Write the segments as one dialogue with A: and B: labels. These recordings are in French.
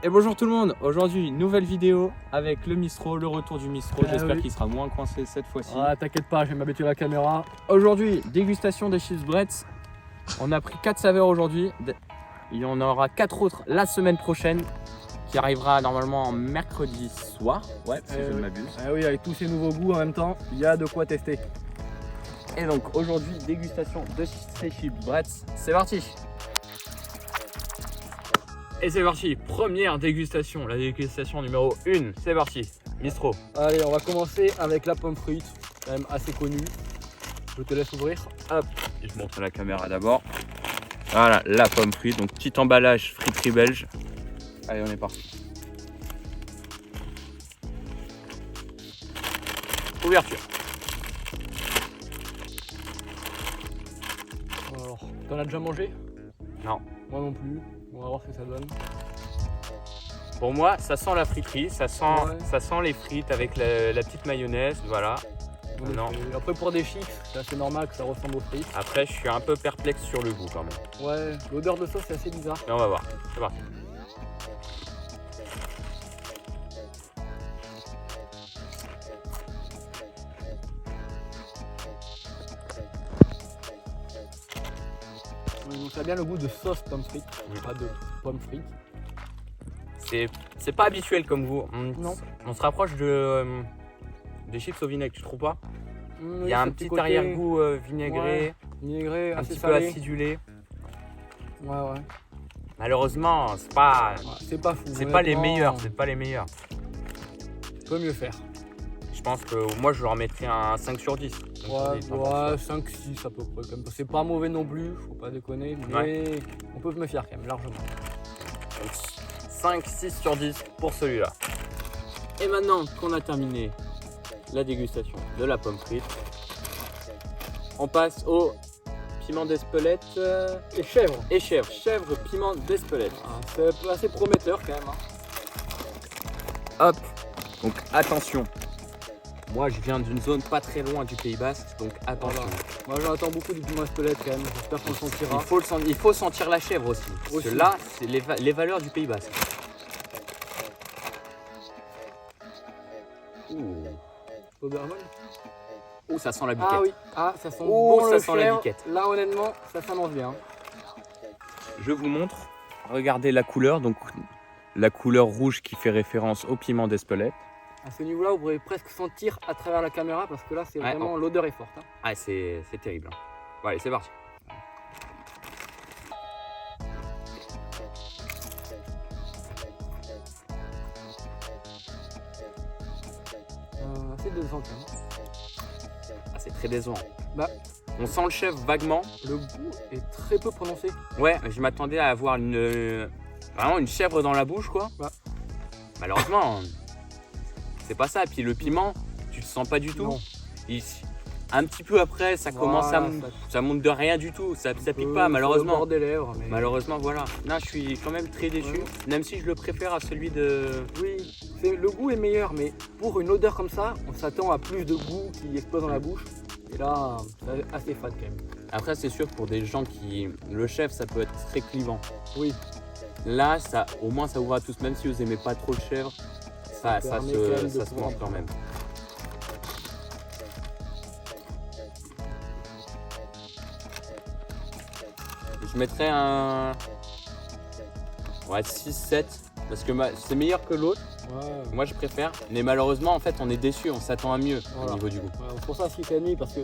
A: Et bonjour tout le monde, aujourd'hui nouvelle vidéo avec le Mistro, le retour du Mistro, j'espère qu'il sera moins coincé cette fois-ci.
B: Ah t'inquiète pas, je vais m'habituer à la caméra.
A: Aujourd'hui, dégustation des chips Bretz. On a pris 4 saveurs aujourd'hui, il y en aura 4 autres la semaine prochaine qui arrivera normalement mercredi soir, si je ne m'abuse.
B: Ah oui, avec tous ces nouveaux goûts en même temps, il y a de quoi tester.
A: Et donc aujourd'hui, dégustation de ces chips Bretz, c'est parti. Et c'est parti, première dégustation, la dégustation numéro 1, c'est parti, Mistro.
B: Allez, on va commencer avec la pomme frite, quand même assez connue. Je te laisse ouvrir.
A: Hop, et je montre à la caméra d'abord. Voilà, la pomme frite, donc petit emballage friterie belge. Allez, on est parti. Ouverture.
B: Alors, t'en as déjà mangé?
A: Non.
B: Moi non plus. On va voir ce que ça donne.
A: Pour moi, ça sent la friterie, ça sent les frites avec la petite mayonnaise, voilà. Non.
B: Après pour des chips, c'est assez normal que ça ressemble aux frites.
A: Après, je suis un peu perplexe sur le goût quand même.
B: Ouais, l'odeur de sauce c'est assez bizarre.
A: Mais on va voir, c'est parti.
B: Donc ça a bien le goût de sauce pomme frite, pas de pomme frite.
A: C'est pas habituel comme goût.
B: Non.
A: On se rapproche des chips au vinaigre, tu trouves pas? Il y a un petit
B: côté
A: arrière-goût vinaigré,
B: vinaigré,
A: un
B: assez
A: petit peu
B: salé.
A: acidulé.
B: Ouais.
A: Malheureusement, c'est pas
B: fou.
A: c'est pas les meilleurs, c'est pas les meilleurs.
B: Peut mieux faire.
A: Je pense que moi je leur mettrais un 5 sur 10.
B: Ouais, 5-6 à peu près. C'est pas mauvais non plus, faut pas déconner, mais on peut me fier quand même, largement.
A: 5-6 sur 10 pour celui-là. Et maintenant qu'on a terminé la dégustation de la pomme frite, on passe au piment d'Espelette
B: Et chèvre.
A: et chèvre. Chèvre, piment d'Espelette.
B: C'est assez prometteur quand même.
A: Hop, donc attention. Moi je viens d'une zone pas très loin du Pays Basque, donc attention.
B: Voilà. Moi j'en attends beaucoup du piment Espelette quand même, j'espère qu'on le sentira.
A: Il faut sentir la chèvre aussi. Parce que là, c'est les valeurs du Pays Basque.
B: Oberman.
A: Ouh, ça sent la biquette.
B: Ah oui, ça sent
A: ça
B: le
A: sent la
B: chèvre.
A: biquette.
B: Là honnêtement, ça s'annonce bien.
A: Je vous montre. Regardez la couleur, donc la couleur rouge qui fait référence au piment d'Espelette.
B: À ce niveau-là, vous pourrez presque sentir à travers la caméra parce que là, c'est vraiment l'odeur est forte. Hein.
A: Ah, c'est terrible. Bon, allez, c'est parti.
B: Assez décevant quand même.
A: Ah, c'est très décevant.
B: Bah,
A: on sent le chèvre vaguement.
B: Le goût est très peu prononcé.
A: Ouais, je m'attendais à avoir vraiment une chèvre dans la bouche, quoi.
B: Bah.
A: Malheureusement, c'est pas ça. Puis le piment, tu le sens pas du tout.
B: Non.
A: Un petit peu après, ça commence ça monte de rien du tout. Ça pique pas, malheureusement.
B: Au bord des lèvres, mais...
A: Malheureusement, voilà. Là, je suis quand même très déçu. Même si je le préfère à celui de...
B: Oui, le goût est meilleur, mais pour une odeur comme ça, on s'attend à plus de goût qui explose dans la bouche. Et là, c'est assez fade quand même.
A: Après, c'est sûr que pour des gens qui... Le chef, ça peut être très clivant.
B: Oui.
A: Là, au moins, ça ouvre à tous. Même si vous aimez pas trop le chèvre, ça se mange quand même. Je mettrais un 6-7 parce que c'est meilleur que l'autre.
B: Ouais.
A: Moi je préfère, mais malheureusement en fait on est déçu, on s'attend à mieux au niveau du goût.
B: Ouais, c'est pour ça 6,5 parce que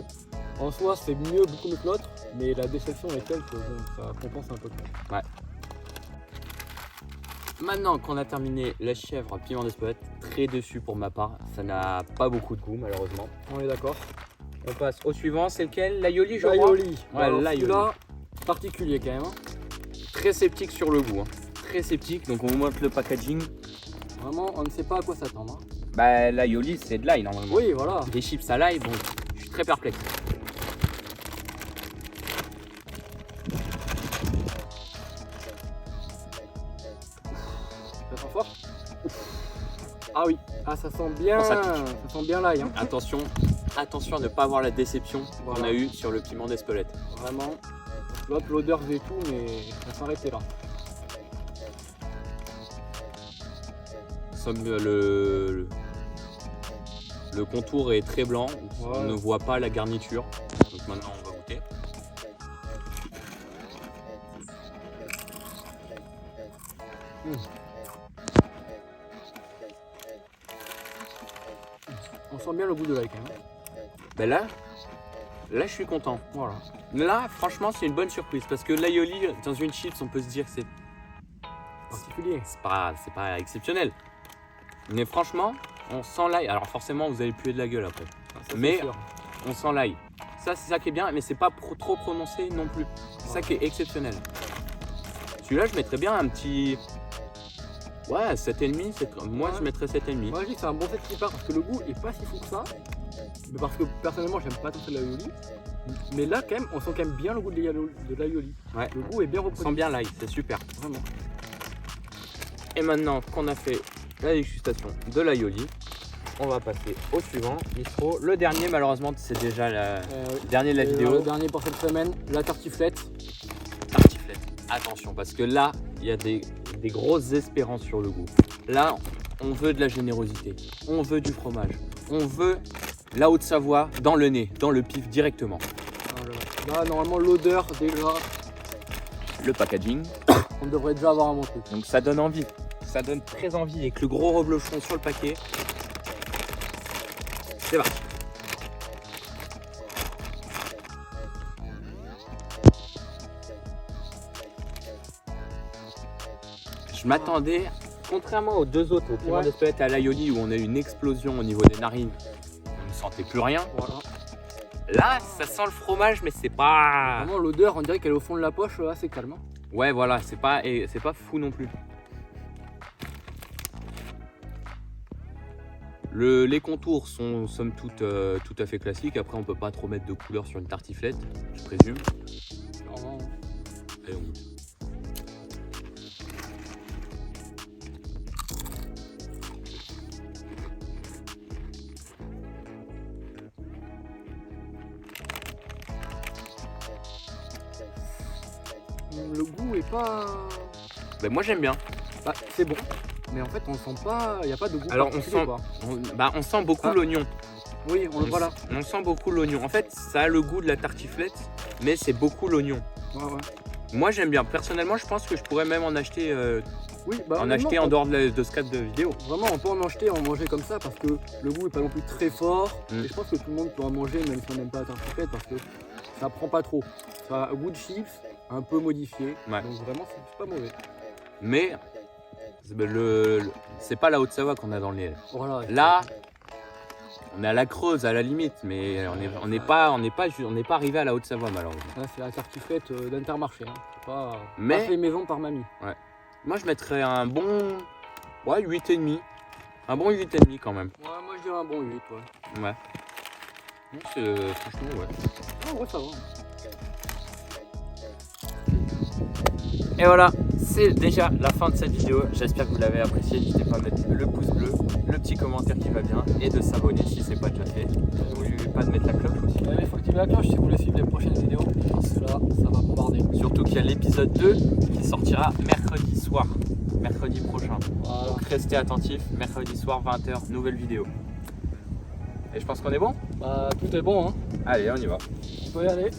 B: en soi c'est mieux, beaucoup mieux que l'autre, mais la déception est telle que ça compense un peu.
A: Ouais. Maintenant qu'on a terminé la chèvre piment d'Espelette, très déçu pour ma part, ça n'a pas beaucoup de goût malheureusement.
B: On est d'accord.
A: On passe au suivant, c'est lequel? L'aioli je crois.
B: L'aioli.
A: Ouais, l'aioli.
B: Particulier quand même.
A: Très sceptique sur le goût. Très sceptique, donc on vous montre le packaging.
B: Vraiment, on ne sait pas à quoi s'attendre.
A: Bah l'aioli c'est de l'ail normalement.
B: Oui, voilà.
A: Des chips à l'ail, bon, je suis très perplexe.
B: Ça sent fort. Ah oui, ça sent bien,
A: ça pique.
B: Ça sent bien l'ail. Hein.
A: Attention à ne pas avoir la déception qu'on a eue sur le piment d'Espelette.
B: Vraiment. L'autre, l'odeur et tout, mais ça s'arrêtait là.
A: Le contour est très blanc,
B: Ouais.
A: on ne voit pas la garniture. Donc maintenant on va goûter.
B: On sent bien le goût de l'ail quand même.
A: Ben là je suis content.
B: Voilà.
A: Là, franchement, c'est une bonne surprise parce que l'aioli dans une chips, on peut se dire que c'est
B: Particulier.
A: pas exceptionnel. Mais franchement, on sent l'ail. Alors forcément, vous allez puer de la gueule après.
B: Ah, ça, c'est
A: Mais
B: sûr.
A: on sent l'ail. Ça, c'est ça qui est bien, mais c'est pas trop prononcé non plus. C'est ça qui est exceptionnel. Celui-là, je mettrais bien un petit. Ouais, 7,5. Moi,
B: Ouais.
A: je mettrais 7,5.
B: Moi je dis que c'est un bon set qui part parce que le goût est pas si fou que ça. Mais parce que personnellement j'aime pas tant que l'aioli. Mais là quand même on sent quand même bien le goût de l'aioli.
A: Ouais.
B: Le goût est bien
A: On
B: reproduit.
A: sent bien l'ail, c'est super.
B: Vraiment.
A: Et maintenant qu'on a fait la dégustation de l'aioli, on va passer au suivant. Mistro. Le dernier, malheureusement, c'est déjà le dernier de la
B: Et
A: vidéo.
B: le dernier pour cette semaine, la tartiflette.
A: Tartiflette. Attention, parce que là, il y a des grosses espérances sur le goût. Là, on veut de la générosité. On veut du fromage. On veut la Haute-Savoie dans le nez, dans le pif directement.
B: Voilà. Là normalement l'odeur déjà,
A: Le packaging.
B: on devrait déjà avoir un bon truc.
A: Donc ça donne envie. Ça donne très envie avec le gros reblochon sur le paquet. C'est parti. Je m'attendais, contrairement aux deux autres, au piment
B: Ouais.
A: d'Espelette et à l'aioli où on a eu une explosion au niveau des narines, on ne sentait plus rien.
B: Voilà.
A: Là, ça sent le fromage, mais c'est pas.
B: Vraiment l'odeur on dirait qu'elle est au fond de la poche assez calme. Hein.
A: Ouais, voilà, c'est pas fou non plus. Les contours sont somme toute tout à fait classiques. Après, on peut pas trop mettre de couleur sur une tartiflette, je présume.
B: Vraiment.
A: Allez, on goûte.
B: Le goût est pas.
A: Ben, moi, j'aime bien.
B: Bah, c'est bon. Mais en fait on sent pas. Il n'y a pas de goût.
A: Alors, on
B: particulier,
A: sent-
B: quoi.
A: On sent beaucoup
B: Ah.
A: l'oignon.
B: Oui, on le voit là.
A: On sent beaucoup l'oignon. En fait, ça a le goût de la tartiflette, mais c'est beaucoup l'oignon.
B: Ouais, ouais.
A: Moi, j'aime bien. Personnellement, je pense que je pourrais même en acheter,
B: Oui, bah, honnêtement,
A: en dehors de ce cadre de vidéo.
B: Vraiment, on peut en acheter, en manger comme ça parce que le goût est pas non plus très fort.
A: Mm.
B: Et je pense que tout le monde peut en manger même si on n'aime pas la tartiflette parce que ça prend pas trop. Ça a un goût de chips, un peu modifié.
A: Ouais.
B: Donc vraiment, c'est pas mauvais.
A: Mais c'est pas la Haute-Savoie qu'on a dans le nez.
B: Voilà.
A: Là, on est à la Creuse à la limite, mais on n'est pas arrivé à la Haute-Savoie malheureusement.
B: Là, c'est la tartiflette d'Intermarché. Hein. C'est pas,
A: Mais-
B: pas fait maison par mamie.
A: Moi, je mettrais un bon 8,5. Un bon 8,5 quand même.
B: Ouais, moi je dirais un bon 8. Ouais.
A: Ouais. Donc, franchement, ouais.
B: Ah, ouais, ça va.
A: Et voilà, c'est déjà la fin de cette vidéo. J'espère que vous l'avez apprécié. N'hésitez pas à mettre le pouce bleu, le petit commentaire qui va bien et de s'abonner si c'est pas déjà fait. N'oubliez pas de mettre la cloche aussi.
B: Il faut activer la cloche si vous voulez suivre les prochaines vidéos. Parce que là, ça va bombarder.
A: Surtout qu'il y a l'épisode 2 qui sortira mercredi soir, mercredi prochain.
B: Voilà.
A: Donc restez attentifs, mercredi soir 20h, nouvelle vidéo. Et je pense qu'on est bon.
B: Bah, tout est bon. Hein.
A: Allez, on y va.
B: On peut y aller.